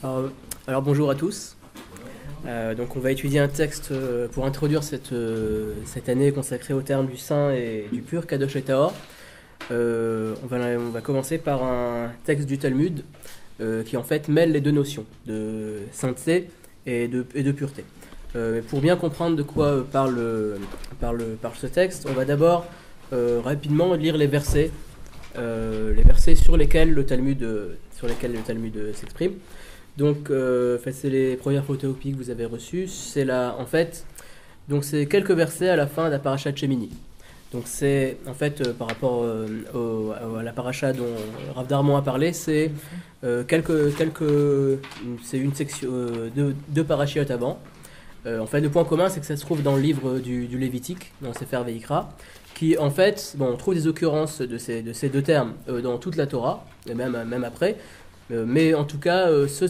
Alors, alors, bonjour à tous. Donc on va étudier un texte pour introduire cette année consacrée au terme du saint et du pur, Kadosh et Tahor. On va commencer par un texte du Talmud qui en fait mêle les deux notions de sainteté et de pureté. Pour bien comprendre de quoi parle ce texte, on va d'abord rapidement lire les versets sur lesquels le Talmud s'exprime. Donc, c'est les premières photocopies que vous avez reçues. C'est quelques versets à la fin de la paracha de Shemini. Donc, c'est en fait par rapport à la paracha dont Rav Darmon a parlé, c'est c'est une section deux parachiotes avant. En fait, le point commun, c'est que ça se trouve dans le livre du Lévitique, dans Sefer Veikra, qui en fait, on trouve des occurrences de ces deux termes dans toute la Torah, et même après. Mais en tout cas, ce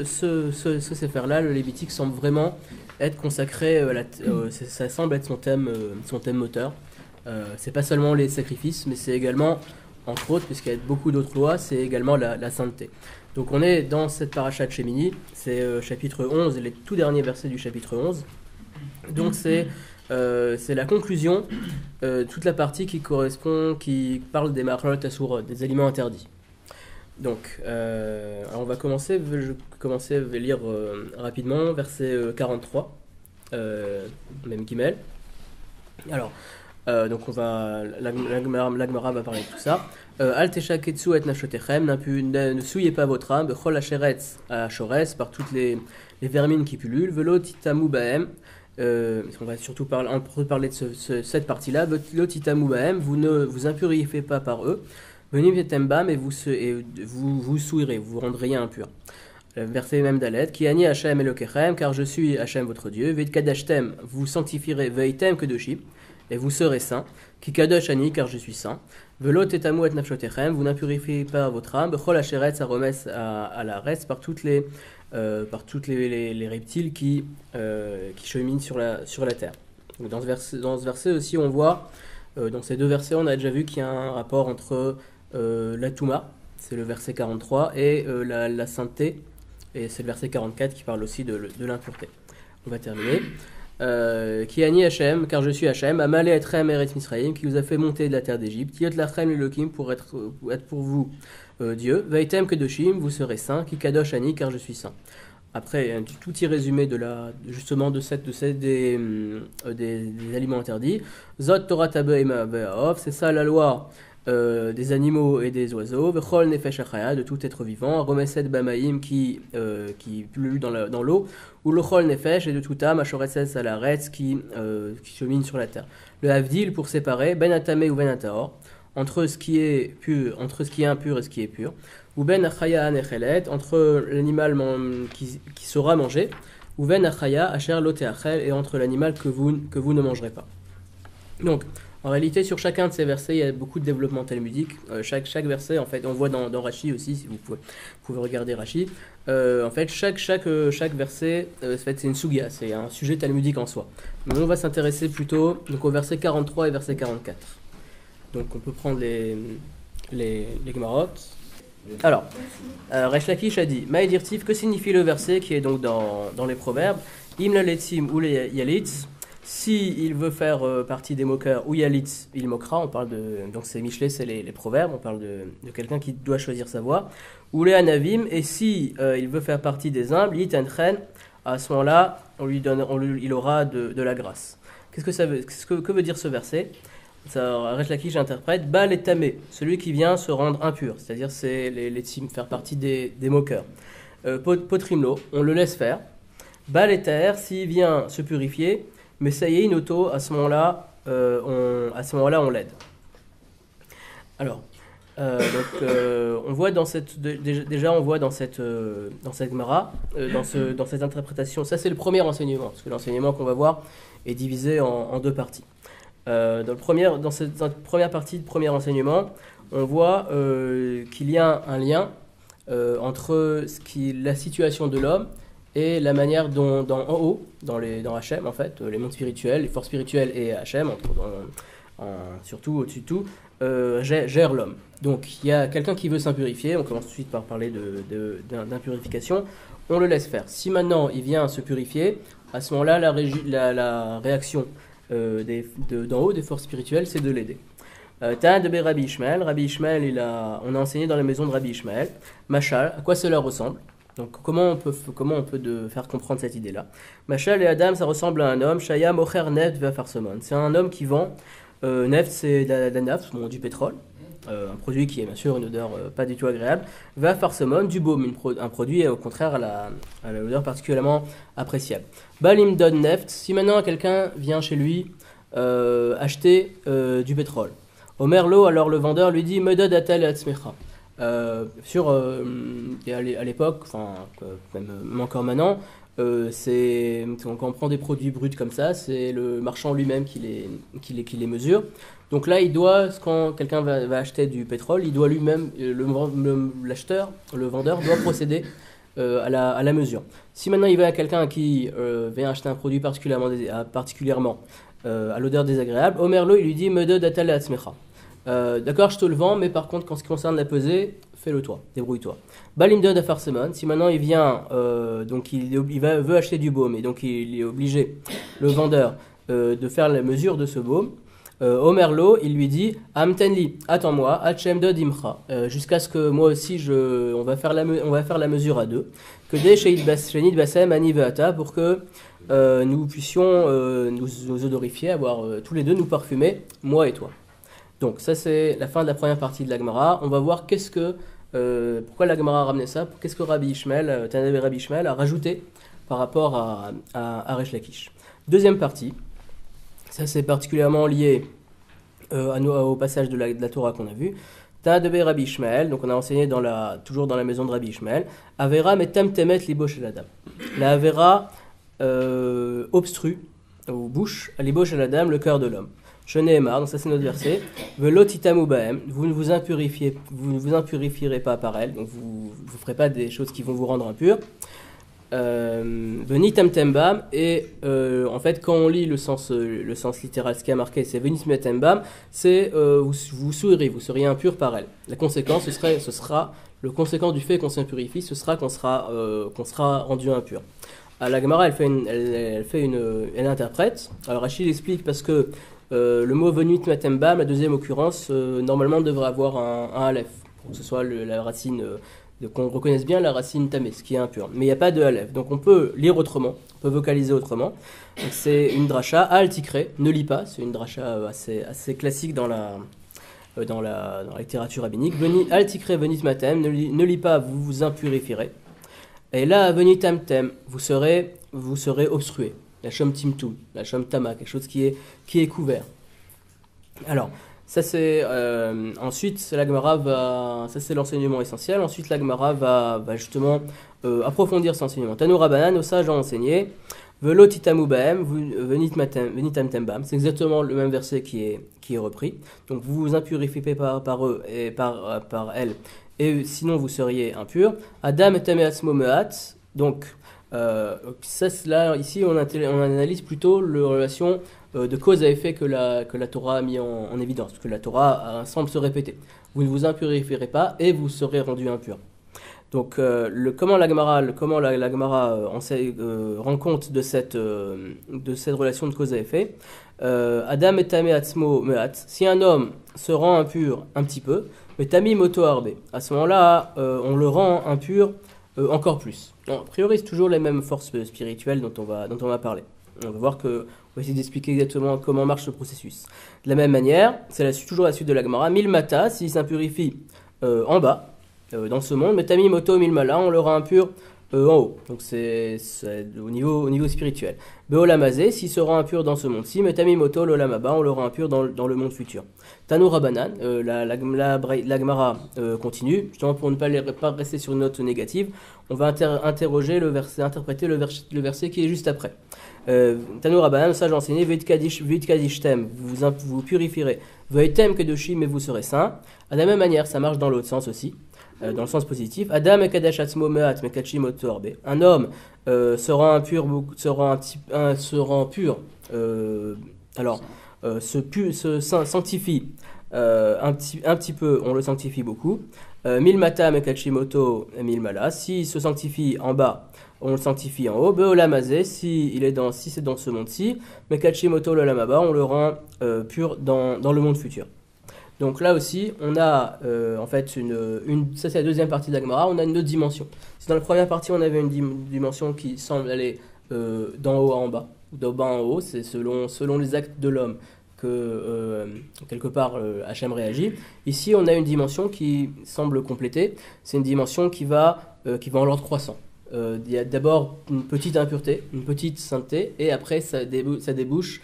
Sefer-là, le Lévitique, semble vraiment être consacré, ça semble être son thème moteur. C'est pas seulement les sacrifices, mais c'est également, entre autres, puisqu'il y a beaucoup d'autres lois, c'est également la sainteté. Donc on est dans cette paracha de Shemini, c'est chapitre 11, les tout derniers versets du chapitre 11. Donc c'est la conclusion, toute la partie qui parle des Machlot Asurot, des aliments interdits. Donc, alors on va commencer, je vais lire rapidement, verset 43, même Gimel. Alors, donc la Gemara va parler de tout ça. Al teshaketsu et nashotechem, ne souillez pas votre âme, bechol asheretz à Chorès, par toutes les vermines qui pullulent, velo titamu bahem, on va surtout parler de cette partie-là, velo titamu bahem, vous ne vous impurifiez pas par eux. Venez Vietembam et vous souillerez, vous rendrez impur. Verset même d'Alet, Ki ani Hashem Elokechem, car je suis Hashem votre Dieu. Veit kadashtem, vous sanctifierez Veitem kedoshim, et vous serez saints. Ki kadosh ani, car je suis saint. Velo tetamu et nafshotechem, vous n'impurifiez pas votre âme. Bechol asheretz aromes à la reste par toutes les reptiles qui cheminent sur la terre. Donc dans ce verset aussi, on voit, dans ces deux versets, on a déjà vu qu'il y a un rapport entre la Touma, c'est le verset 43, et la sainteté, et c'est le verset 44 qui parle aussi de l'impureté. On va terminer. Ki ani Hashem, car je suis Hashem, Amalé etrem eretz Misraïm, qui vous a fait monter de la terre d'Égypte, Yot lachem Elohim, pour être pour vous Dieu, Veitem kedoshim, vous serez saints, Ki kadosh ani, car je suis saint. Après, un tout petit résumé des aliments interdits. Zot Torah Tabeim Be'aov, c'est ça la loi des animaux et des oiseaux. Vechol Nefesh Achaya, de tout être vivant. Romesed Bamaïm, qui pullule dans l'eau. Ou Lochol Nefesh, et de tout âme. Ashoreses Alaretz, qui chemine sur la terre. Le Havdil, pour séparer, Ben Atame ou Ben Atahor, entre ce qui est impur et ce qui est pur. Ou ben achaya anechelet, entre l'animal qui sera mangé, ou ben achaya asher loteachel, et entre l'animal que vous ne mangerez pas. Donc, en réalité, sur chacun de ces versets, il y a beaucoup de développement talmudique. Chaque verset, en fait, on voit dans Rashi aussi, si vous pouvez regarder Rashi. En fait, chaque verset, c'est une sugya, c'est un sujet talmudique en soi. Mais on va s'intéresser plutôt au verset 43 et verset 44. Donc, on peut prendre les Gemarot. Alors, Resh Lakish a dit Maïdirtif, que signifie le verset qui est donc dans les proverbes? Im la letzim ou les yalitz, si il veut faire partie des moqueurs, ou yalitz, il moquera. On parle donc c'est Michelet, c'est les proverbes, on parle de quelqu'un qui doit choisir sa voie. Ou les anavim, et si il veut faire partie des humbles, yitenchen, à ce moment-là, il aura de la grâce. Que veut dire ce verset? Resh Lakish interprète Baal et Tamé, celui qui vient se rendre impur, c'est-à-dire c'est les tzim, faire partie des moqueurs. Potrimlo, on le laisse faire. Baal et Taher, s'il vient se purifier, mais ça y est, Inoto, à ce moment-là, on l'aide. Alors, on voit dans cette Gemara, dans cette interprétation, ça c'est le premier enseignement, parce que l'enseignement qu'on va voir est divisé en deux parties. Dans cette première partie de premier enseignement, on voit qu'il y a un lien entre la situation de l'homme et la manière dont en haut, dans Hachem en fait, les mondes spirituels, les forces spirituelles et Hachem, surtout au-dessus de tout, gère l'homme. Donc il y a quelqu'un qui veut s'impurifier, on commence tout de suite par parler d'impurification, on le laisse faire. Si maintenant il vient se purifier, à ce moment-là, la réaction d'en haut, des forces spirituelles, c'est de l'aider. T'as de Rabbi Ishmael. Rabbi Ishmael, on a enseigné dans la maison de Rabbi Ishmael. Machal, à quoi cela ressemble? Donc comment on peut faire comprendre cette idée-là? Machal et Adam, ça ressemble à un homme. Shaya Mocher Neft Vafarsemon. C'est un homme qui vend Neft, c'est la nafte, du pétrole. Un produit qui est bien sûr une odeur pas du tout agréable. Vafarsemon, du baume, un produit au contraire à l'odeur particulièrement appréciable. Balim Don Neft. Si maintenant quelqu'un vient chez lui acheter du pétrole. Omer Lo, alors le vendeur lui dit Medod atel et atzmecha. À l'époque, enfin même encore maintenant, quand on prend des produits bruts comme ça, c'est le marchand lui-même qui les mesure. Donc là, quand quelqu'un va acheter du pétrole, il doit lui-même, l'acheteur, le vendeur, doit procéder à la mesure. Si maintenant il va à quelqu'un qui vient acheter un produit particulièrement à l'odeur désagréable, Omer Lo, il lui dit Medod atel et atzmecha. D'accord, je te le vends, mais par contre, quand ce qui concerne la pesée, fais-le toi, débrouille-toi. Balimdod afarsemon, si maintenant il vient, donc veut acheter du baume, et donc il est obligé, le vendeur, de faire la mesure de ce baume, Omer Lo, il lui dit Amtenli, attends-moi, Hachem Dod Imcha, jusqu'à ce que moi aussi on va faire la mesure à deux, que dès Shenid Basem Ani Veata, pour que nous puissions nous odorifier, avoir tous les deux nous parfumer, moi et toi. Donc ça c'est la fin de la première partie de la Gemara. On va voir pourquoi la Gemara a ramené ça, qu'est-ce que Rabbi Ishmael, Tanavé Rabbi Ishmael a rajouté par rapport à Resh Lakish. Deuxième partie, ça c'est particulièrement lié au passage de la Torah qu'on a vu. Tanavé Rabbi Ishmael, donc on a enseigné toujours dans la maison de Rabbi Ishmael, Avera metem temet libo shel adam. La Avera obstrue ou bouche libo shel adam, le cœur de l'homme. Sheneemar, donc ça c'est notre verset. Velo titamu baem, vous ne vous impurifierez pas par elle, donc vous ne ferez pas des choses qui vont vous rendre impurs. Venitam tembam, et en fait quand on lit le sens littéral, ce qui a marqué c'est venitam tembam, c'est vous souillerez, vous seriez impur par elle. La conséquence, ce sera le conséquent du fait qu'on s'impurifie, ce sera qu'on sera rendu impur. La Gemara elle interprète. Alors Rachid explique parce que le mot venut matembam, la deuxième occurrence, normalement devrait avoir un aleph, pour que ce soit la racine, qu'on reconnaisse bien la racine tamé, ce qui est impur. Mais il n'y a pas de aleph, donc on peut lire autrement, on peut vocaliser autrement. Donc c'est une dracha, al tikré, ne lis pas, c'est une dracha assez classique dans la littérature rabbinique. Al tikré venit matem, ne lis pas, vous vous impurifierez. Et là, venit tamtem, vous serez obstrué. La shom timtum, la shom tama, quelque chose qui est couvert. Alors, ça c'est ensuite la Gemara ça c'est l'enseignement essentiel. Ensuite la Gemara va justement approfondir cet enseignement. Tanu Rabbanan, nos sages ont enseigné Velo titamu baem, venitam tembam. C'est exactement le même verset qui est repris. Donc vous vous impurifiez par eux et par elles, et sinon vous seriez impurs. Adam et tameatzmo meat. Donc ici on analyse plutôt la relation de cause à effet que la Torah a mis en évidence, parce que la Torah semble se répéter. Vous ne vous impurifierez pas et vous serez rendu impur. Donc comment la Gemara rend compte de cette relation de cause à effet. Adam et tamé atzmo meat. Si un homme se rend impur un petit peu, mais tami moto arbe. À ce moment-là, on le rend impur encore plus. Non, a priori, c'est toujours les mêmes forces spirituelles dont on va parler. On va voir on va essayer d'expliquer exactement comment marche ce processus. De la même manière, c'est toujours la suite de la Gemara. Milmata, s'il s'impurifie en bas, dans ce monde, mais tami moto milmala, on le rend impur en haut. Donc c'est au niveau spirituel. Beolamazé, s'il se rend impur dans ce monde-ci, mais tami moto l'olamaba, on le rend impur dans le monde futur. Tanu Rabbanan, la Gemara continue, justement pour ne pas rester sur une note négative, on va interroger interpréter le verset qui est juste après. Tanu Rabbanan, ça j'ai enseigné, Veitkadishtem, vous purifierez, Veitem kedoshim, mais vous serez saints. De la même manière, ça marche dans l'autre sens aussi. Dans le sens positif, Adam et Kadesh Atzmo Meat Mekachim Otorbe. Un homme se rend pur. Alors, sanctifie un petit peu, on le sanctifie beaucoup. Milmata mekachimoto milmala, s'il se sanctifie en bas, on le sanctifie en haut. Beolamazé, si c'est dans ce monde-ci, mekachimoto lolamaba, on le rend pur dans le monde futur. Donc là aussi, on a en fait ça c'est la deuxième partie de la Gemara, on a une autre dimension. Si dans la première partie on avait une dimension qui semble aller d'en haut en bas, ou d'en bas en haut, c'est selon les actes de l'homme que quelque part Hachem réagit. Ici on a une dimension qui semble compléter, c'est une dimension qui va en l'ordre croissant. Il y a d'abord une petite impureté, une petite sainteté, et après ça débouche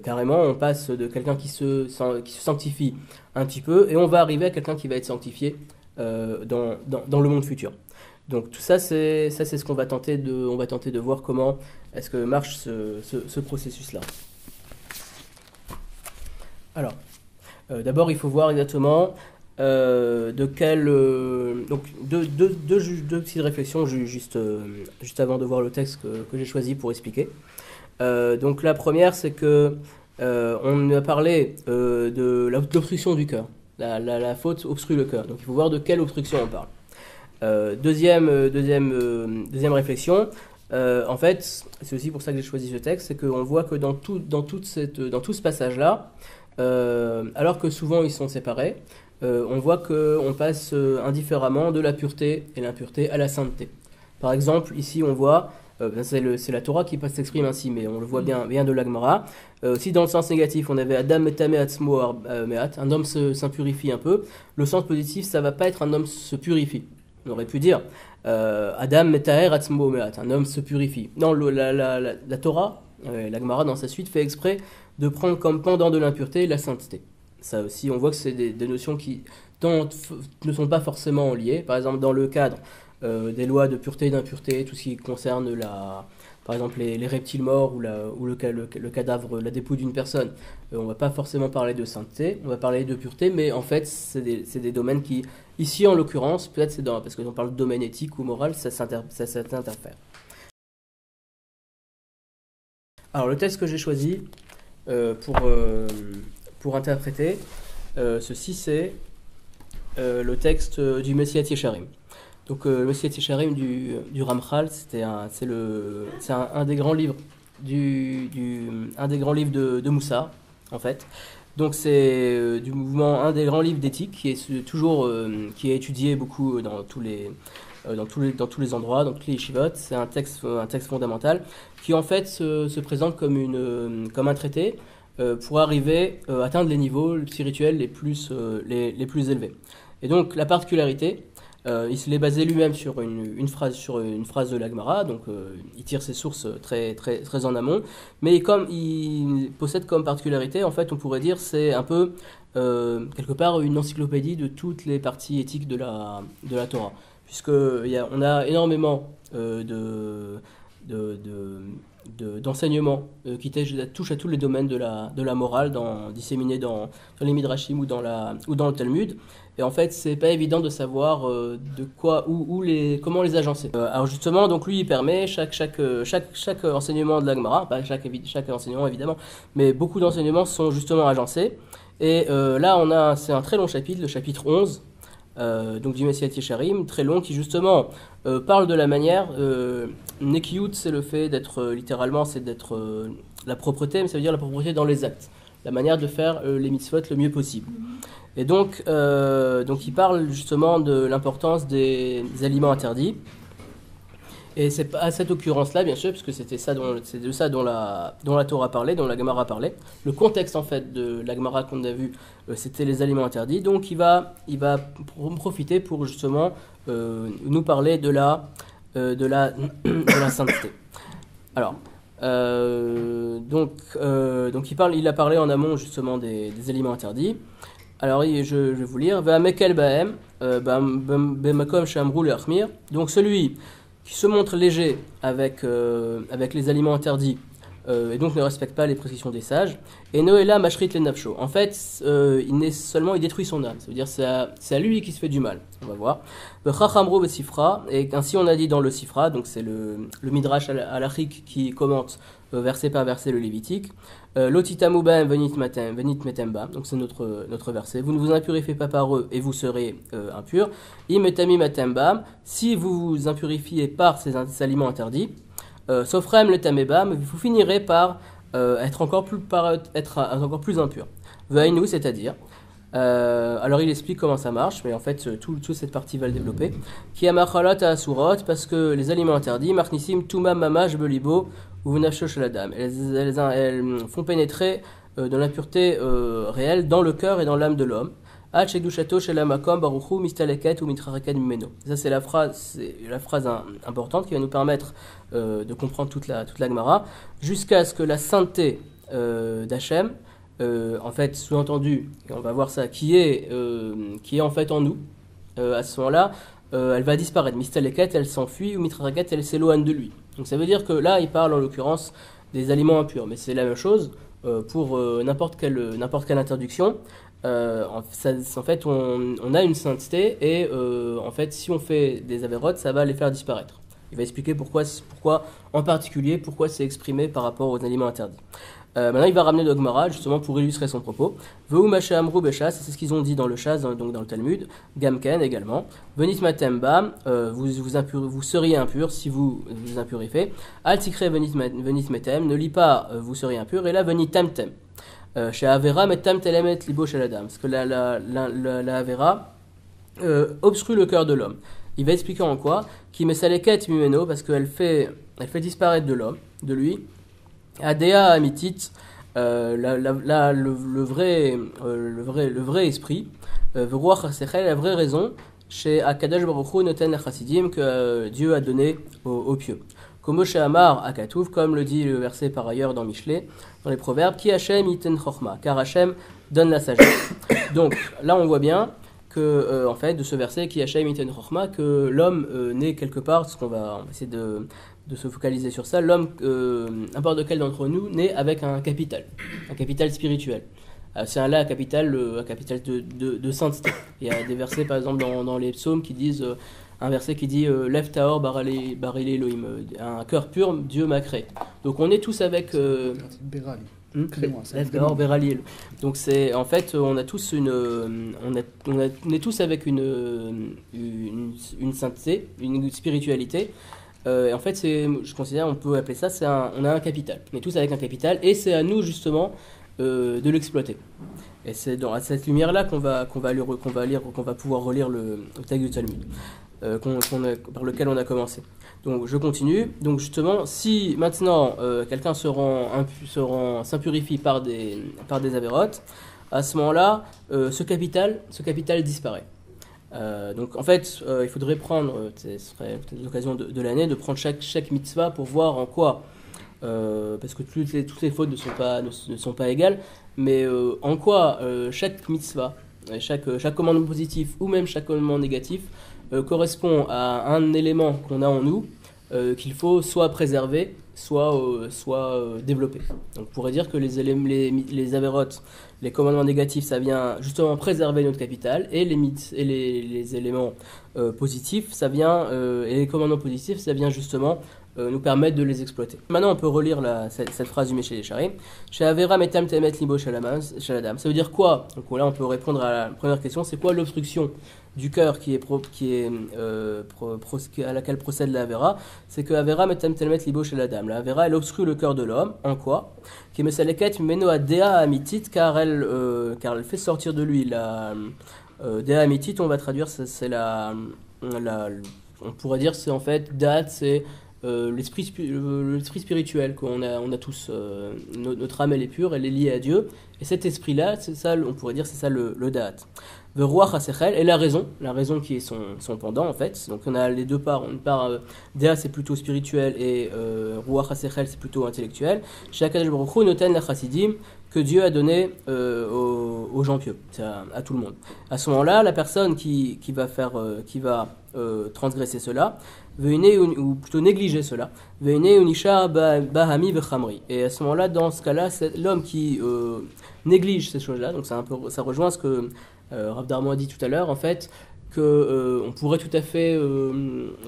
carrément, on passe de quelqu'un qui se sanctifie un petit peu, et on va arriver à quelqu'un qui va être sanctifié dans le monde futur. Donc tout ça, c'est ce qu'on va tenter de voir comment est-ce que marche ce processus-là. Alors, d'abord, il faut voir exactement de quel... donc, deux petites réflexions juste avant de voir le texte que j'ai choisi pour expliquer. Donc la première, c'est que on a parlé de l'obstruction du cœur. La faute obstrue le cœur. Donc il faut voir de quelle obstruction on parle. Deuxième réflexion, en fait, c'est aussi pour ça que j'ai choisi ce texte, c'est qu'on voit que dans tout ce passage-là, alors que souvent ils sont séparés, on voit qu'on passe indifféremment de la pureté et l'impureté à la sainteté. Par exemple, ici on voit, c'est la Torah qui s'exprime ainsi, mais on le voit bien de la Gemara. Si dans le sens négatif, on avait Adam metame atzmo meat, un homme s'impurifie un peu, le sens positif, ça va pas être un homme se purifie. On aurait pu dire Adam metaher atzmo meat, un homme se purifie. Non, la Torah, la Gemara dans sa suite fait exprès de prendre comme pendant de l'impureté la sainteté. Ça aussi, on voit que c'est des notions qui ne sont pas forcément liées. Par exemple, dans le cadre des lois de pureté et d'impureté, tout ce qui concerne par exemple les reptiles morts ou le cadavre, la dépouille d'une personne, on ne va pas forcément parler de sainteté, on va parler de pureté, mais en fait c'est des domaines qui, ici en l'occurrence, peut-être c'est parce qu'on parle de domaine éthique ou moral, ça s'interfère. Alors le texte que j'ai choisi pour interpréter ceci, c'est le texte du Messiat Yesharim. Donc le Messiat Yesharim du Ramchal, c'est un des grands livres de Moussar, en fait. Donc c'est du mouvement, un des grands livres d'éthique qui est étudié beaucoup dans tous les endroits, dans toutes les yeshivot. C'est un texte fondamental qui en fait se présente comme un traité pour arriver à atteindre les niveaux spirituels les plus élevés. Et donc la particularité, il se l'est basé lui-même sur une phrase de la Gemara, donc il tire ses sources très en amont, mais comme il possède comme particularité, en fait on pourrait dire c'est un peu quelque part une encyclopédie de toutes les parties éthiques de la Torah, puisque on a énormément d'enseignements qui touchent à tous les domaines de la morale, disséminés dans les Midrashim ou dans le Talmud. Et en fait, c'est pas évident de savoir comment les agencer. Alors justement, donc lui, il permet chaque enseignement de la Gemara, pas chaque enseignement évidemment, mais beaucoup d'enseignements sont justement agencés. Et là, c'est un très long chapitre, le chapitre 11, donc du Messiat Yesharim, très long, qui justement parle de la manière. Nekiyut, c'est le fait d'être, littéralement, c'est d'être la propreté, mais ça veut dire la propreté dans les actes, la manière de faire les mitzvot le mieux possible. Et donc il parle justement de l'importance des aliments interdits. Et c'est à cette occurrence-là, bien sûr, puisque c'est de ça dont la Torah parlait, dont la Gemara parlait. Le contexte, en fait, de la Gemara qu'on a vu, c'était les aliments interdits. Donc il va profiter pour justement nous parler de la sainteté. Alors, donc il a parlé en amont justement des aliments interdits. Alors je vais vous lire. Va'amekel ba'em b'makom she'amru le'achmir. Donc celui qui se montre léger avec les aliments interdits et donc ne respecte pas les prescriptions des sages. Et Noéla mashrit le nafsho. En fait, il détruit son âme. Ça veut dire c'est à lui qui se fait du mal. On va voir. Chachamro besifra, et ainsi on a dit dans le Sifra, donc c'est le Midrash halachique qui commente verset par verset le Lévitique. Lotitamu ba'em venit metemba, donc c'est notre verset. Vous ne vous impurifiez pas par eux et vous serez impurs. Imetami metemba, si vous vous impurifiez par ces aliments interdits, Sofrem le tamebam, vous finirez par être encore plus impur. Veinu, c'est-à-dire. Alors il explique comment ça marche, mais en fait toute cette partie va le développer. Qui amachalot à asurot, parce que les aliments interdits, marnissim tumam mamaj belibo ou nafsho shaladam. Elles font pénétrer de l'impureté réelle dans le cœur et dans l'âme de l'homme. Ça c'est la phrase importante qui va nous permettre de comprendre toute la Gemara, jusqu'à ce que la sainteté d'Hachem, en fait sous-entendu, et on va voir ça, qui est en fait en nous, à ce moment-là, elle va disparaître. Mistaleket, elle s'enfuit, ou mitraket, elle s'éloigne de lui. Donc ça veut dire que là, il parle en l'occurrence des aliments impurs, mais c'est la même chose pour n'importe quelle interdiction. En fait, on a une sainteté et en fait, si on fait des avérotes, ça va les faire disparaître. Il va expliquer pourquoi en particulier, pourquoi c'est exprimé par rapport aux aliments interdits. Maintenant, il va ramener le Gemara justement pour illustrer son propos. Veu maché amrou bechas, c'est ce qu'ils ont dit dans le Shas, donc dans le Talmud. Gamken également. Venit matemba, vous seriez impur si vous vous impurifiez. Al tikre venit metem, ne lis pas vous seriez impur. Et là, venit temtem. Chez Avera, metam telemet libo shaladam. Parce que la Avera obstrue le cœur de l'homme. Il va expliquer en quoi. Qui me saleket mumeno, parce qu'elle fait disparaître de l'homme, de lui. Adea amitit, le vrai esprit, la vraie raison, chez Akadosh Baruch Hu noten chasidim, que Dieu a donné aux pieux. Comme chez Amar Akatouv, comme le dit le verset par ailleurs dans Michelet, dans les proverbes, qui Hachem iten chorma, car Hachem donne la sagesse. Donc là on voit bien que en fait de ce verset qui Hachem iten chorma, que l'homme naît quelque part, parce qu'on va essayer de se focaliser sur ça, l'homme, n'importe lequel d'entre nous, naît avec un capital spirituel. C'est un capital de sainteté. Il y a des versets, par exemple, dans les psaumes qui disent, un verset qui dit « Lev taor barili Elohim », un cœur pur, Dieu m'a créé. Donc on est tous avec... Berali. Lev taor barili Elohim. Donc c'est, en fait, on a tous on est tous avec une sainteté, une spiritualité. En fait, je considère, on peut appeler ça, on a un capital. On est tous avec un capital et c'est à nous justement de l'exploiter. Et c'est dans cette lumière-là qu'on va pouvoir relire le texte du Talmud, par lequel on a commencé. Donc je continue. Donc justement, si maintenant quelqu'un s'impurifie par des avérotes, à ce moment-là, ce capital disparaît. Donc en fait, il faudrait prendre, ce serait peut-être l'occasion de l'année, de prendre chaque mitzvah pour voir en quoi, parce que toutes les fautes ne sont pas égales, mais en quoi chaque mitzvah, chaque commandement positif ou même chaque commandement négatif correspond à un élément qu'on a en nous qu'il faut soit préserver, soit développer. Donc on pourrait dire que les avérotes, les commandements négatifs, ça vient justement préserver notre capital, et les éléments positifs, et les commandements positifs, ça vient justement nous permettre de les exploiter. Maintenant, on peut relire cette phrase du Meshé Yesharim. Chez Avera metam temet libo shaladam. Ça veut dire quoi? Donc là, on peut répondre à la première question. C'est quoi l'obstruction du cœur à laquelle procède la Avera? C'est que Avera metam temet libo shaladam. La Avera, elle obstrue le cœur de l'homme. En quoi? Qui me saleket meno adea amitit, car elle fait sortir de lui la dea amitit. On va traduire, on pourrait dire, c'est en fait date, c'est l'esprit spirituel qu'on a tous. Notre âme elle est pure, elle est liée à Dieu, et cet esprit-là, c'est ça, on pourrait dire, c'est ça le da'at. Le ruach hasechel, et la raison qui est son pendant en fait. Donc on a les deux parts. Une part da'at c'est plutôt spirituel et ruach hasechel c'est plutôt intellectuel. Shakadosh Baruch Hu noten la chasidim, que Dieu a donné aux gens pieux, à tout le monde. À ce moment-là, la personne qui va transgresser cela, ou plutôt négliger cela. Et à ce moment-là, dans ce cas-là, c'est l'homme qui néglige ces choses-là. Donc ça rejoint ce que Rav Darmo a dit tout à l'heure, en fait, que on pourrait tout à fait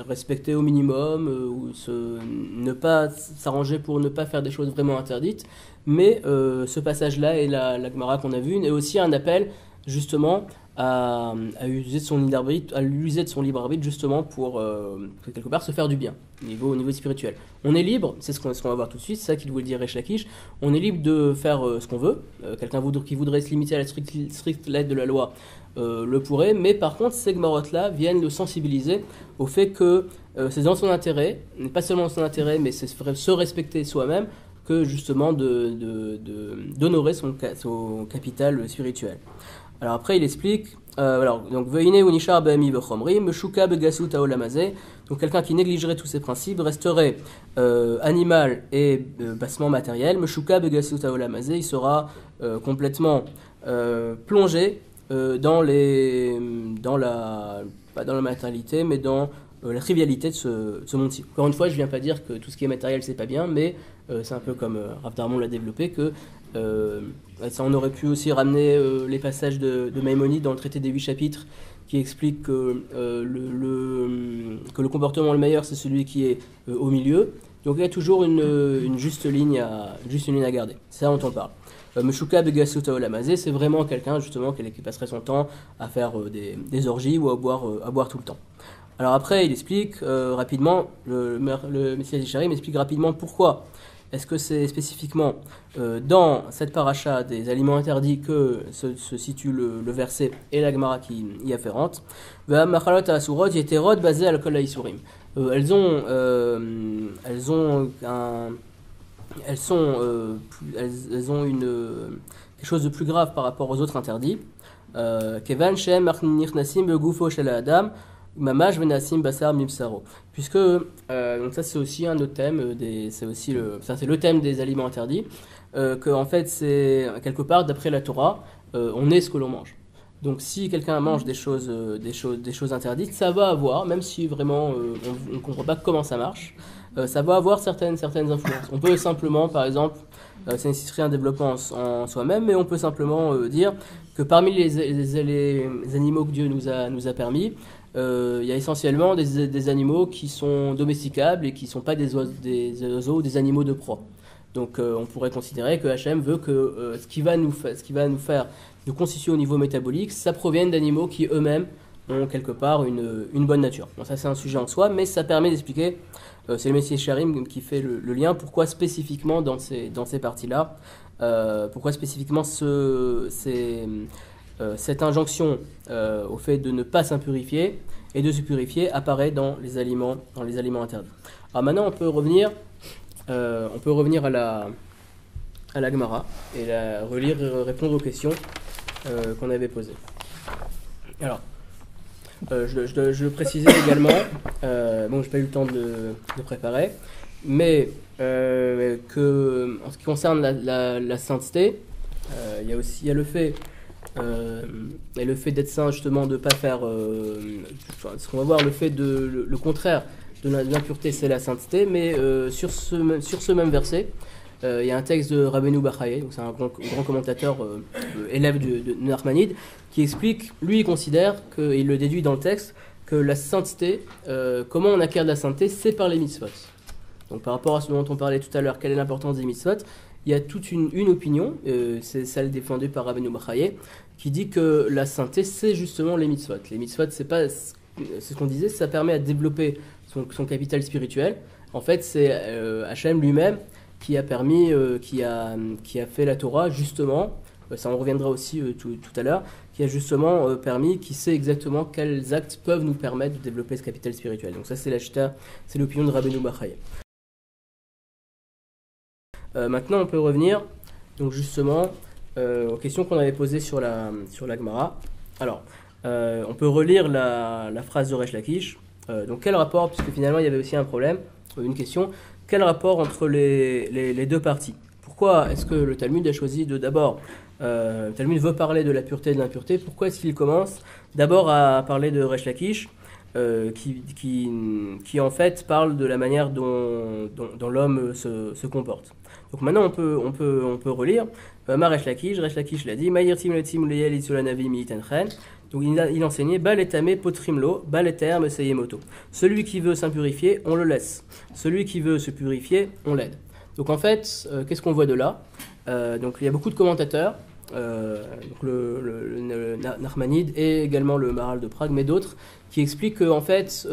respecter au minimum ou ne pas s'arranger pour ne pas faire des choses vraiment interdites. Mais ce passage-là et la Gemara qu'on a vue est aussi un appel justement à user de son libre arbitre, justement pour quelque part se faire du bien au niveau spirituel. On est libre, c'est ce qu'on va voir tout de suite, c'est ça qu'il voulait dire Resh Lakish. On est libre de faire ce qu'on veut. Quelqu'un qui voudrait se limiter à la stricte lettre de la loi le pourrait, mais par contre ces Gemarot-là viennent le sensibiliser au fait que c'est dans son intérêt, pas seulement dans son intérêt, mais c'est se respecter soi-même, que justement d'honorer son capital spirituel. Alors après il explique, donc quelqu'un qui négligerait tous ces principes resterait animal et bassement matériel. Il sera complètement plongé dans la pas dans la matérialité, mais dans la trivialité de ce monde-ci. Encore une fois, je ne viens pas dire que tout ce qui est matériel c'est pas bien, mais c'est un peu comme Rav Darmon l'a développé, que ça, on aurait pu aussi ramener les passages de Maïmonide dans le traité des 8 chapitres qui explique que le comportement le meilleur c'est celui qui est au milieu. Donc il y a toujours une juste ligne à garder. Ça on t'en parle. Meshuka Begasuta Olamazé, c'est vraiment quelqu'un justement qui passerait son temps à faire des orgies ou à boire tout le temps. Alors après il explique rapidement, le Messias Yesharim explique rapidement pourquoi. Est-ce que c'est spécifiquement dans cette paracha des aliments interdits que se situe le verset et la Gemara qui y afférente? Elles ont quelque chose de plus grave par rapport aux autres interdits. Kevan Shem Nichnasim Begufo Shel Adam. Mamash Venasim Basar Mibsaro. Puisque, donc ça c'est aussi un autre thème, c'est le thème des aliments interdits, que en fait c'est quelque part d'après la Torah, on est ce que l'on mange. Donc si quelqu'un mange des choses interdites, ça va avoir, même si vraiment on ne comprend pas comment ça marche, ça va avoir certaines influences. On peut simplement, par exemple, ça nécessiterait un développement en soi-même, mais on peut simplement dire que parmi les animaux que Dieu nous a permis, il y a essentiellement des animaux qui sont domesticables et qui ne sont pas des oiseaux ou des animaux de proie. Donc on pourrait considérer que Hachem veut que ce qui va nous faire nous constituer au niveau métabolique, ça provienne d'animaux qui eux-mêmes ont quelque part une bonne nature. Bon, ça c'est un sujet en soi, mais ça permet d'expliquer, c'est le Messias Sharim qui fait le lien, pourquoi spécifiquement dans ces parties-là, pourquoi spécifiquement cette injonction au fait de ne pas s'impurifier et de se purifier apparaît dans les aliments interdits. Alors maintenant on peut revenir à la Gemara et répondre aux questions qu'on avait posées. Alors je le précisais également, bon j'ai pas eu le temps de préparer, mais que en ce qui concerne la sainteté, il y a le fait et le fait d'être saint, justement, de ne pas faire ce qu'on va voir, le contraire de l'impureté, c'est la sainteté, mais sur ce même verset, il y a un texte de Rabbeinu Bachaye, donc c'est un grand commentateur, élève de Nachmanide, qui explique, lui il considère, il le déduit dans le texte, que la sainteté, comment on acquiert de la sainteté, c'est par les mitzvot. Donc par rapport à ce dont on parlait tout à l'heure, quelle est l'importance des mitzvot, il y a toute une opinion, c'est celle défendue par Rabbeinu Bachaye, qui dit que la sainteté, c'est justement les mitzvot. Les mitzvot, c'est ce qu'on disait, ça permet à développer son capital spirituel. En fait, c'est Hachem lui-même qui a permis, qui a fait la Torah, justement, ça on reviendra aussi tout à l'heure, qui a justement permis, qui sait exactement quels actes peuvent nous permettre de développer ce capital spirituel. Donc ça, c'est c'est l'opinion de Rabbeinu Bachaye. Maintenant, on peut revenir donc justement aux questions qu'on avait posées sur la Gemara. Alors, on peut relire la phrase de Resh Lakish. Donc, quel rapport, puisque finalement il y avait aussi un problème, une question, quel rapport entre les deux parties? Pourquoi est-ce que le Talmud a choisi d'abord, le Talmud veut parler de la pureté et de l'impureté, pourquoi est-ce qu'il commence d'abord à parler de Resh Lakish qui en fait parle de la manière dont l'homme se comporte. Donc maintenant on peut relire. Resh Lakish l'a dit, Ma'irtim letim leyel itsulanavi miitenchen. Donc il enseignait Baletame potrimlo, baleter meseyemoto. Celui qui veut s'impurifier, on le laisse. Celui qui veut se purifier, on l'aide. Donc en fait, qu'est-ce qu'on voit de là? Donc il y a beaucoup de commentateurs, donc le Nachmanide et également le Maharal de Prague, mais d'autres, qui expliquent que en fait,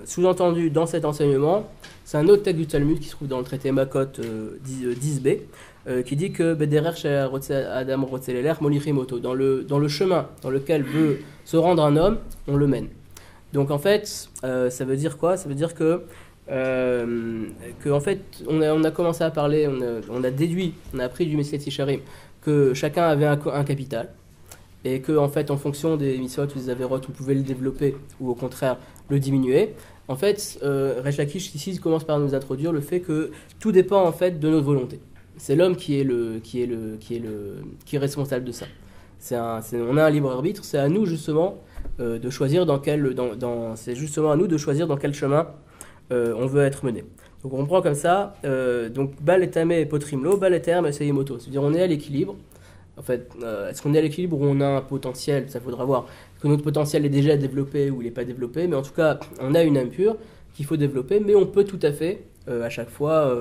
sous-entendu dans cet enseignement, c'est un autre texte du Talmud qui se trouve dans le traité Makot 10b, qui dit que Adam Molichimoto, dans le chemin dans lequel veut se rendre un homme, on le mène. Donc en fait, ça veut dire quoi? Ça veut dire que en fait, on a commencé à parler, on a déduit, on a appris du Messilat Yesharim que chacun avait un capital et que en fait, en fonction des mitzvot ou des averot, on pouvait le développer ou au contraire le diminuer. En fait, Resh Lakish ici commence par nous introduire le fait que tout dépend en fait de notre volonté. C'est l'homme qui est responsable de ça. On a un libre arbitre, c'est à nous justement de choisir c'est justement à nous de choisir dans quel chemin on veut être mené. Donc on comprend comme ça, donc bal etame et potrimlo, bal eterme et seyemoto. C'est-à-dire on est à l'équilibre. En fait, est-ce qu'on est à l'équilibre ou on a un potentiel? Ça faudra voir. Est-ce que notre potentiel est déjà développé ou il n'est pas développé? Mais en tout cas, on a une âme pure qu'il faut développer, mais on peut tout à fait, à chaque fois,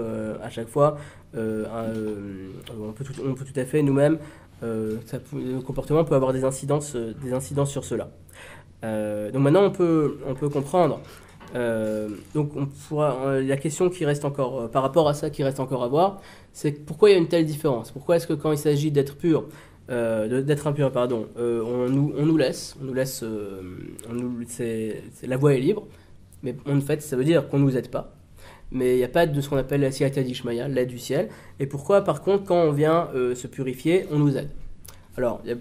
on peut tout à fait nous-mêmes, le comportement peut avoir des incidences sur cela. Donc maintenant, on peut comprendre. Donc la question qui reste encore par rapport à ça qui reste encore à voir, c'est pourquoi il y a une telle différence. Pourquoi est-ce que quand il s'agit d'être pur, d'être impur, pardon, on nous laisse, la voie est libre, mais en fait ça veut dire qu'on nous aide pas. Mais il n'y a pas de ce qu'on appelle la siyata d'Ishmaya, l'aide du ciel. Et pourquoi par contre quand on vient se purifier, on nous aide? Alors il y a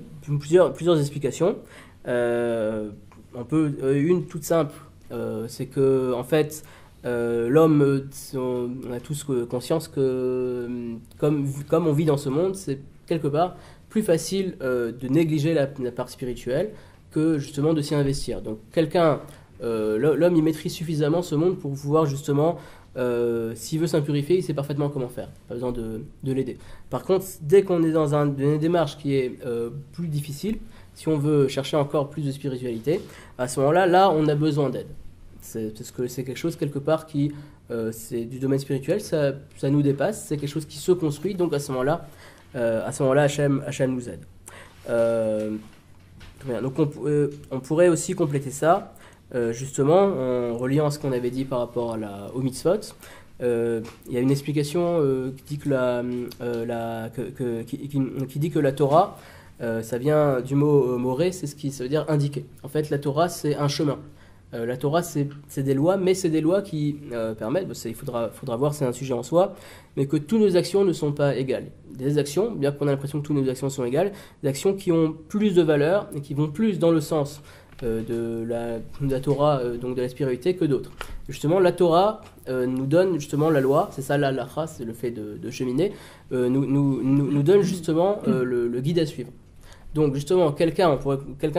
plusieurs explications. Une toute simple. C'est que en fait l'homme, on a tous conscience que comme on vit dans ce monde, c'est quelque part plus facile de négliger la part spirituelle que justement de s'y investir. Donc l'homme il maîtrise suffisamment ce monde pour pouvoir justement, s'il veut s'impurifier, il sait parfaitement comment faire, pas besoin de l'aider. Par contre, dès qu'on est dans une démarche qui est plus difficile, si on veut chercher encore plus de spiritualité, à ce moment-là, on a besoin d'aide. Parce que c'est quelque chose quelque part qui, c'est du domaine spirituel, ça nous dépasse, c'est quelque chose qui se construit, donc à ce moment-là, Hachem nous aide. Donc on pourrait aussi compléter ça, justement, en reliant à ce qu'on avait dit par rapport au mitzvot. Il y a une explication qui dit que la Torah, ça vient du mot moré, ça veut dire indiquer. En fait, la Torah, c'est un chemin. La Torah, c'est des lois, mais c'est des lois qui permettent, il faudra voir, c'est un sujet en soi, mais que toutes nos actions ne sont pas égales. Des actions, bien qu'on a l'impression que toutes nos actions sont égales, des actions qui ont plus de valeur et qui vont plus dans le sens de la Torah, donc de la spiritualité, que d'autres. Justement, la Torah nous donne justement la loi, c'est ça la halakha, c'est le fait de cheminer, nous donne justement le guide à suivre. Donc justement, quelqu'un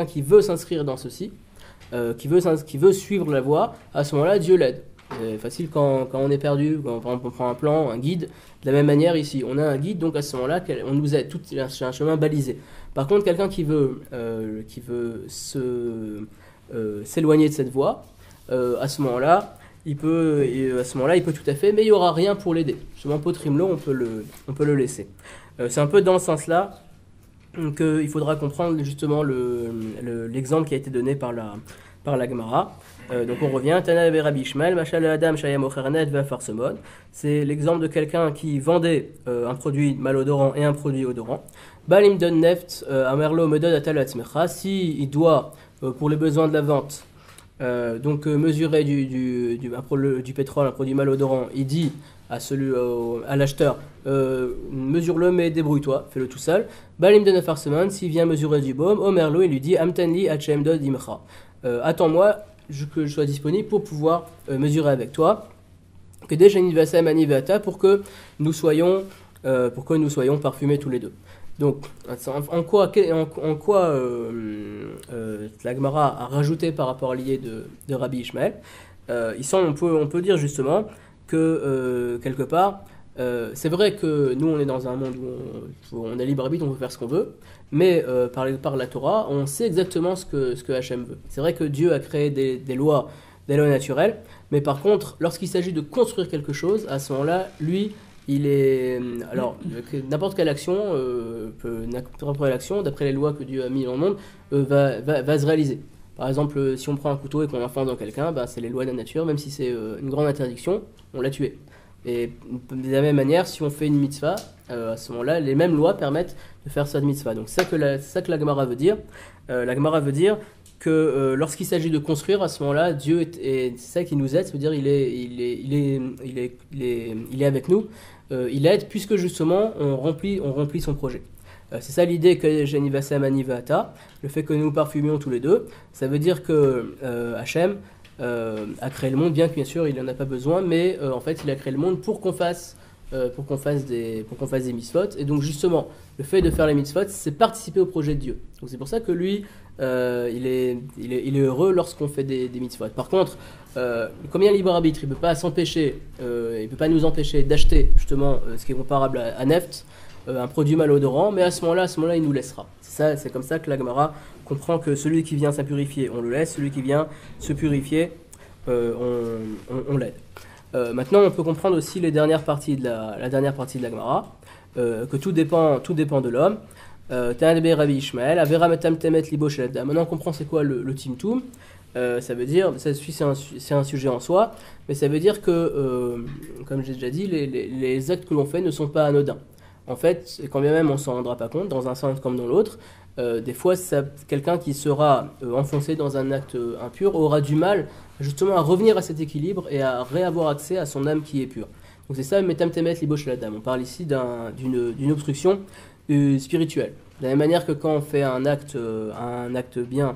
qui veut s'inscrire dans ceci, qui veut suivre la voie, à ce moment-là, Dieu l'aide. C'est facile quand on est perdu, quand on prend un plan, un guide. De la même manière ici, on a un guide, donc à ce moment-là, on nous aide. C'est un chemin balisé. Par contre, quelqu'un qui veut s'éloigner de cette voie, à ce moment-là, il peut tout à fait, mais il n'y aura rien pour l'aider. Justement, potrimlo, on peut le laisser. C'est un peu dans ce sens-là qu'il faudra comprendre justement l'exemple qui a été donné par la Gemara. Donc on revient, Tana Rabbi Ishmael, Machal Adam Shayam Ocharnet Vafarsemon. C'est l'exemple de quelqu'un qui vendait un produit malodorant et un produit odorant. Balim don neft, Amerlo Medod Atal Atzmecha. Si il doit, pour les besoins de la vente, mesurer du pétrole, un produit malodorant, il dit à l'acheteur, mesure-le mais débrouille-toi, fais-le tout seul. Balim de Nefarseman, s'il vient mesurer du baume, Omerlo, il lui dit Amtenli Hachem-dod imcha. Attends-moi que je sois disponible pour pouvoir mesurer avec toi. Que déjà Nivasem Anivata pour que nous soyons parfumés tous les deux. Donc, en quoi la Gemara a rajouté par rapport à l'idée de Rabbi Ishmael, on peut dire justement que quelque part, c'est vrai que nous on est dans un monde où on a libre arbitre, on peut faire ce qu'on veut, mais par la Torah, on sait exactement ce que Hachem veut. C'est vrai que Dieu a créé des lois naturelles, mais par contre, lorsqu'il s'agit de construire quelque chose, à ce moment-là, lui, il est. Alors, n'importe quelle action, d'après les lois que Dieu a mis dans le monde, va se réaliser. Par exemple, si on prend un couteau et qu'on l'enfonce dans quelqu'un, c'est les lois de la nature, même si c'est une grande interdiction, on l'a tué. Et de la même manière, si on fait une mitzvah, à ce moment-là, les mêmes lois permettent de faire cette mitzvah. Donc c'est ça que la Gemara veut dire. La Gemara veut dire que lorsqu'il s'agit de construire, à ce moment-là, Dieu c'est ça qui nous aide, ça veut dire il est avec nous, il aide puisque justement on remplit son projet. C'est ça l'idée que Janivasem Anivata, le fait que nous parfumions tous les deux, ça veut dire que Hachem a créé le monde, bien que bien sûr il n'en a pas besoin, mais en fait il a créé le monde pour qu'on fasse des mitzvot, et donc justement le fait de faire les mitzvot, c'est participer au projet de Dieu. Donc c'est pour ça que lui il est heureux lorsqu'on fait des mitzvot. Par contre, comme il y a un libre arbitre, il ne peut pas nous empêcher d'acheter justement ce qui est comparable à Neft, un produit malodorant, mais à ce moment-là il nous laissera. C'est comme ça que la Gemara comprend que celui qui vient s'impurifier, on le laisse, celui qui vient se purifier, on l'aide. Maintenant, on peut comprendre aussi la dernière partie de la Gemara, que tout dépend de l'homme. Tanadbe Rabbi Ishmael, Avera metam temet libo shel adam. Maintenant, on comprend c'est quoi le timtum. Ça veut dire, c'est un sujet en soi, mais ça veut dire que, comme j'ai déjà dit, les actes que l'on fait ne sont pas anodins. En fait, quand bien même on ne s'en rendra pas compte, dans un sens comme dans l'autre, des fois, quelqu'un qui sera enfoncé dans un acte impur aura du mal justement à revenir à cet équilibre et à réavoir accès à son âme qui est pure. Donc c'est ça, metam temet libo shel adam. On parle ici d'une obstruction spirituelle. De la même manière que quand on fait un acte bien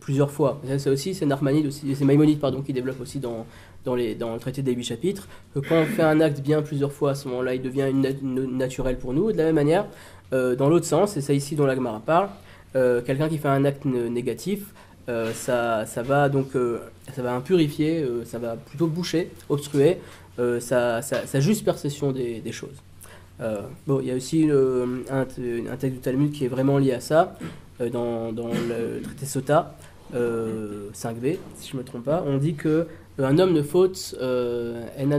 plusieurs fois, ça aussi c'est Narmanide aussi, c'est Maïmonide qui développe aussi dans le traité des 8 chapitres, que quand on fait un acte bien plusieurs fois, à ce moment-là il devient naturel pour nous. Et de la même manière, dans l'autre sens, et c'est ici dont la Gemara parle, quelqu'un qui fait un acte négatif, ça va impurifier, ça va plutôt boucher, obstruer sa juste perception des choses. Il y a aussi un texte du Talmud qui est vraiment lié à ça, dans le traité Sota 5b, si je ne me trompe pas, on dit que un homme ne faute un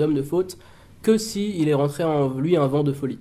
homme ne faute que si il est rentré en lui un vent de folie.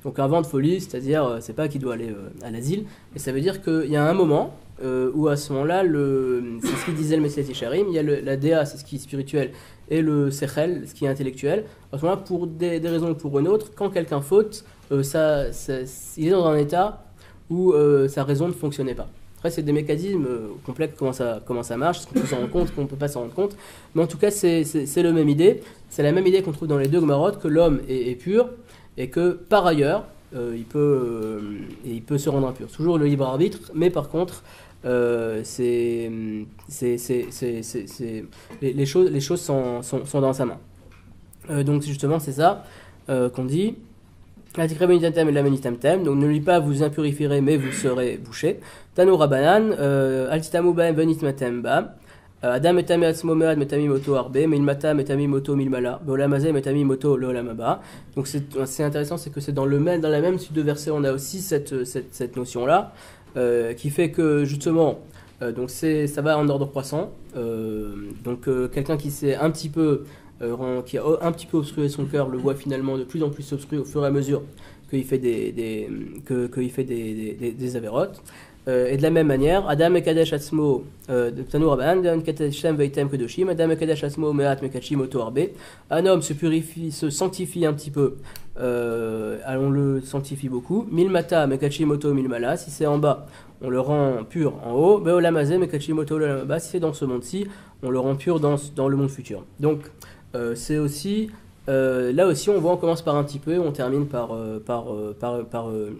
Donc un vent de folie, c'est-à-dire c'est pas qu'il doit aller à l'asile, mais ça veut dire qu'il y a un moment où à ce moment-là, c'est ce qu'il disait le Messias Yesharim, il y a la Déa, c'est ce qui est spirituel, et le Sechel, ce qui est intellectuel. À ce moment-là, pour des raisons ou pour une autre, quand quelqu'un faute, il est dans un état où sa raison ne fonctionnait pas. Après, c'est des mécanismes complexes, comment ça marche, est-ce qu'on peut s'en rendre compte, qu'on ne peut pas s'en rendre compte. Mais en tout cas, c'est la même idée. C'est la même idée qu'on trouve dans les deux Gemarot, que l'homme est pur, et que par ailleurs, il peut se rendre impur. Toujours le libre arbitre, mais par contre, les choses sont dans sa main. Donc justement, c'est ça qu'on dit. Donc ne lis pas vous impurifierez, mais vous serez bouchés. Tanu Rabanan, altitamu baem venit matem ba. Adam etami atzmo mead metami moto arbe, milmata metami moto milmala, beolamazé metami moto leolamaba. Donc c'est intéressant, c'est que c'est dans la même suite de versets, on a aussi cette notion-là, qui fait que justement, donc ça va en ordre croissant. Donc quelqu'un qui s'est qui a un petit peu obstrué son cœur le voit finalement de plus en plus obstrué au fur et à mesure qu'il fait des avérotes. Et de la même manière, Adam Mekadesh Atzmo, Tanu Rabban, Adam Kadeshem Veitem Kedoshim, Adam Mekadesh Atzmo Meat Mekachim Oto Arbe. Un homme se purifie, se sanctifie un petit peu, on le sanctifie beaucoup. Milmata Mekachim Oto Milmala, si c'est en bas, on le rend pur en haut. Beolamazé Mekachim Oto Olamaba, si c'est dans ce monde-ci, on le rend pur dans le monde futur. Donc, c'est aussi. Là aussi, on commence par un petit peu, on termine par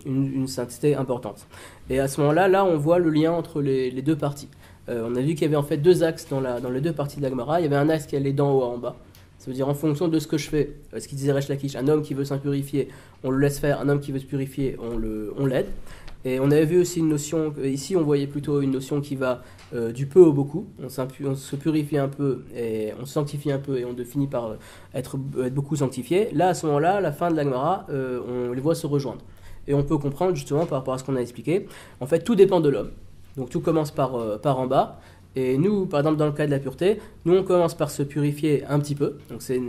une sainteté importante. Et à ce moment-là, on voit le lien entre les deux parties. On a vu qu'il y avait en fait deux axes dans les deux parties de la Gemara. Il y avait un axe qui allait d'en haut à en bas, Ça veut dire en fonction de ce que je fais. Ce qu'il disait Resh Lakish, un homme qui veut s'impurifier, on le laisse faire. Un homme qui veut se purifier, on l'aide. Et on avait vu aussi une notion, ici on voyait plutôt une notion qui va du peu au beaucoup. On se purifie un peu et on se sanctifie un peu et on finit par être beaucoup sanctifié. Là, à ce moment-là, à la fin de la Gemara, on les voit se rejoindre. Et on peut comprendre justement par rapport à ce qu'on a expliqué. En fait, tout dépend de l'homme. Donc tout commence par en bas. Et nous, par exemple, dans le cas de la pureté, nous on commence par se purifier un petit peu. Donc c'est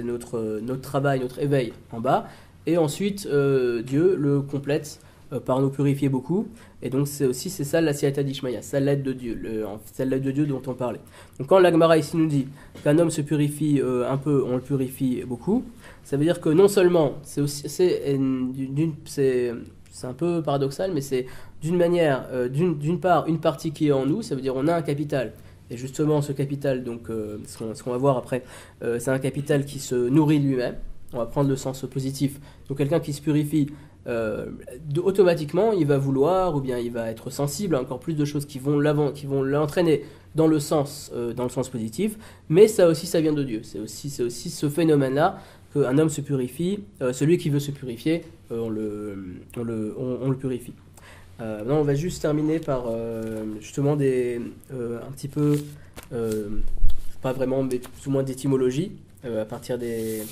notre travail, notre éveil en bas. Et ensuite, Dieu le complète par nous purifier beaucoup. Et donc c'est ça la siyata d'Ishmaïa, ça l'aide de Dieu, c'est l'aide de Dieu dont on parlait. Donc quand la Gemara ici nous dit qu'un homme se purifie un peu, on le purifie beaucoup, ça veut dire que non seulement, c'est un peu paradoxal, mais c'est d'une manière, d'une part, une partie qui est en nous, ça veut dire on a un capital. Et justement, ce capital, donc ce qu'on va voir après, c'est un capital qui se nourrit lui-même. On va prendre le sens positif. Donc quelqu'un qui se purifie, automatiquement, il va vouloir, ou bien il va être sensible à encore plus de choses qui vont l'entraîner dans le sens positif. Mais ça aussi, ça vient de Dieu. C'est aussi ce phénomène-là qu'un homme se purifie. Celui qui veut se purifier, on le purifie. Maintenant, on va juste terminer par justement un petit peu, pas vraiment, mais plus ou moins d'étymologie, à partir des...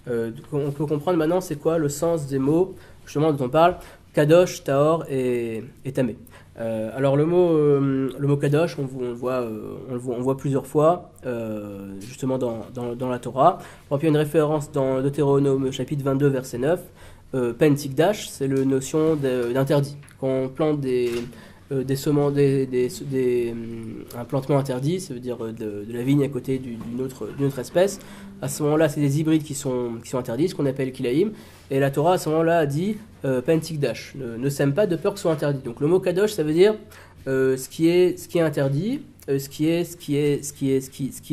on peut comprendre maintenant c'est quoi le sens des mots justement dont on parle, Kadosh, Tahor et Tamé. Alors le mot Kadosh, on le voit plusieurs fois justement dans la Torah. Par exemple, il y a une référence dans Deutéronome chapitre 22 verset 9. Pen Tikdash, c'est la notion d'interdit. Quand on plante des semences, un plantement interdit, ça veut dire de la vigne à côté d'une autre espèce. À ce moment-là, c'est des hybrides qui sont interdits, ce qu'on appelle kilaïm. Et la Torah, à ce moment-là, a dit Pen Tikdash, ne sème pas de peur que ce soit interdit. Donc le mot kadosh, ça veut dire ce qui est interdit, ce qui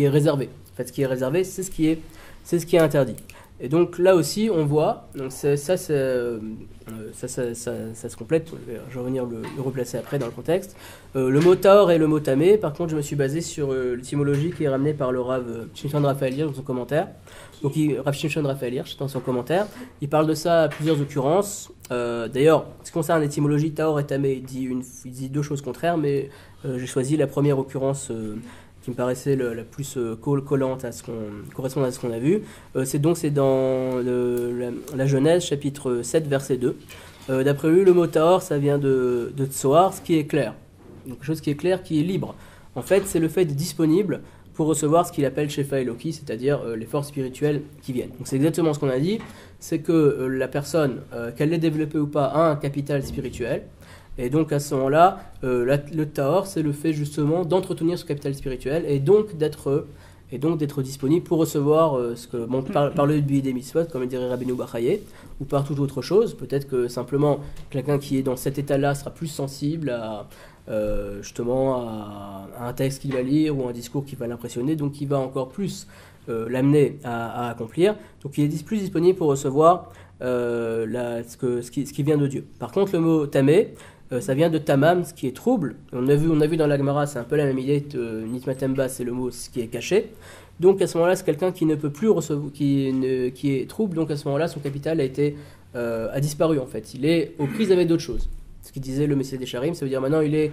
est réservé. En fait, ce qui est réservé, c'est ce qui est interdit. Et donc là aussi, on voit, donc ça se complète, je vais revenir le replacer après dans le contexte. Le mot Tahor et le mot Tamé, par contre, je me suis basé sur l'étymologie qui est ramenée par le Rav Shimshon Raphaël Hirsch dans son commentaire. Donc Rav Shimshon Raphaël Hirsch dans son commentaire, il parle de ça à plusieurs occurrences. D'ailleurs, ce qui concerne l'étymologie Tahor et Tamé, il dit deux choses contraires, mais j'ai choisi la première occurrence qui me paraissait la plus collante correspondant à ce qu'on a vu. C'est dans la Genèse, chapitre 7, verset 2. D'après lui, le mot Tahor, ça vient de Tsoar, ce qui est clair. Donc, quelque chose qui est clair, qui est libre. En fait, c'est le fait d'être disponible pour recevoir ce qu'il appelle Shefa Eloki, c'est-à-dire les forces spirituelles qui viennent. Donc c'est exactement ce qu'on a dit, c'est que la personne, qu'elle l'ait développée ou pas, a un capital spirituel. Et donc à ce moment-là, le Tahor, c'est le fait justement d'entretenir ce capital spirituel et donc d'être disponible pour recevoir par le biais des mitzvot, comme le dirait Rabbeinu Bachaye, ou par toute autre chose. Peut-être que simplement quelqu'un qui est dans cet état-là sera plus sensible à un texte qu'il va lire ou un discours qui va l'impressionner, donc il va encore plus l'amener à accomplir. Donc il est plus disponible pour recevoir ce qui vient de Dieu. Par contre, le mot tamé, ça vient de tamam, ce qui est trouble. On a vu dans la Gemara, c'est un peu la même idée. Nitmatemba, c'est le mot ce qui est caché. Donc à ce moment-là, c'est quelqu'un qui ne peut plus recevoir, qui est trouble. Donc à ce moment-là, son capital a disparu en fait. Il est aux prises avec d'autres choses. Ce qu'il disait le Messie des Charim, ça veut dire maintenant il est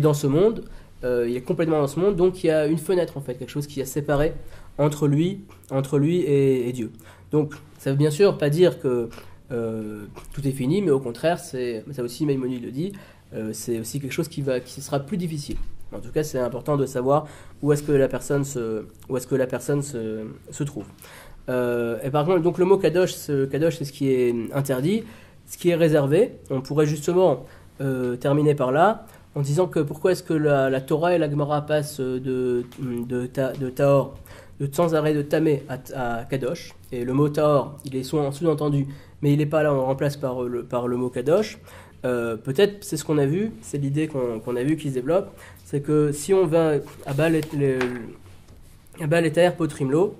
dans ce monde, il est complètement dans ce monde. Donc il y a une fenêtre en fait, quelque chose qui a séparé entre lui et Dieu. Donc ça veut bien sûr pas dire que tout est fini, mais au contraire, ça aussi Maïmonide le dit, c'est aussi quelque chose qui sera plus difficile. En tout cas, c'est important de savoir où est-ce que la personne se trouve. Et par contre, donc le mot kadosh, c'est ce qui est interdit, ce qui est réservé. On pourrait justement terminer par là en disant que pourquoi est-ce que la Torah et la Gemara passent de Tahor, sans arrêt de Tamé à Kadosh, et le mot Tahor, il est sous-entendu, mais il n'est pas là, on remplace par le mot Kadosh. Peut-être, c'est ce qu'on a vu, c'est l'idée qu'on a vu qui se développe, c'est que si on va à Baal Eter Potrimlo,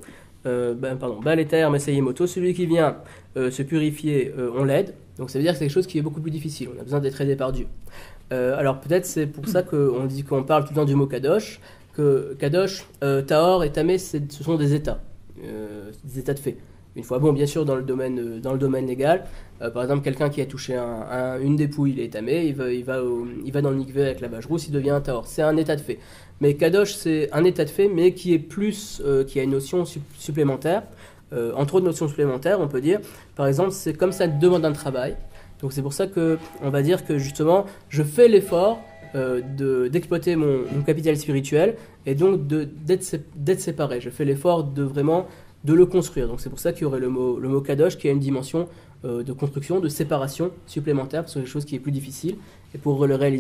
Baal Eter Meseyimoto, celui qui vient se purifier, on l'aide, donc ça veut dire que c'est quelque chose qui est beaucoup plus difficile, on a besoin d'être aidé par Dieu. Alors peut-être c'est pour ça qu'on parle tout le temps du mot Kadosh, que Kadosh, Tahor et Tamé, ce sont des états. des états de fait. Une fois, bon, bien sûr, dans le domaine légal, par exemple, quelqu'un qui a touché une dépouille, il est tamé, il va dans le mikvé avec la vache rousse, il devient un tahor. C'est un état de fait. Mais kadosh, c'est un état de fait, mais qui est plus, qui a une notion supplémentaire. Entre autres notions supplémentaires, on peut dire, par exemple, c'est comme ça demande un travail. Donc c'est pour ça que on va dire que justement, je fais l'effort d'exploiter mon capital spirituel et donc d'être séparé. Je fais l'effort de le construire. Donc c'est pour ça qu'il y aurait le mot kadosh qui a une dimension de construction, de séparation supplémentaire, parce que c'est quelque chose qui est plus difficile. Et pour le réaliser,